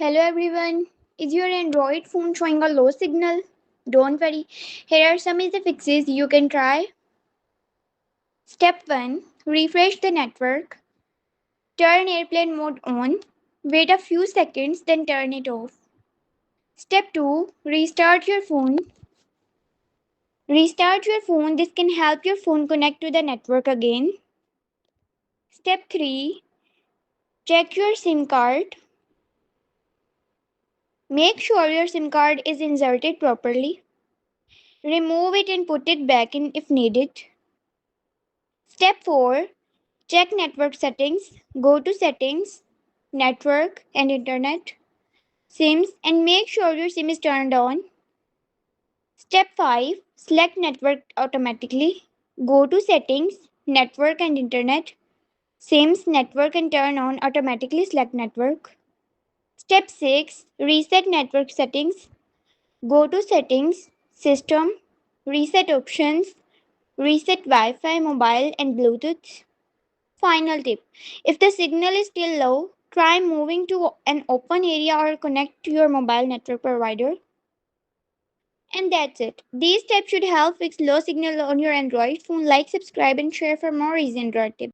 Hello everyone. Is your Android phone showing a low signal? Don't worry. Here are some easy fixes you can try. Step 1. Refresh the network. Turn airplane mode on. Wait a few seconds then turn it off. Step 2. Restart your phone. Restart your phone. This can help your phone connect to the network again. Step 3. Check your SIM card. Make sure your SIM card is inserted properly. Remove it and put it back in if needed. Step 4. Check network settings. Go to settings, network and internet, SIMs, and make sure your SIM is turned on. Step 5. Select network automatically. Go to settings, network and internet, SIMs, network and turn on automatically select network. Step 6. Reset network settings. Go to settings, system, reset options, reset Wi-Fi, mobile and Bluetooth. Final tip. If the signal is still low, try moving to an open area or connect to your mobile network provider. And that's it. These steps should help fix low signal on your Android phone. Like, subscribe, and share for more easy Android tips.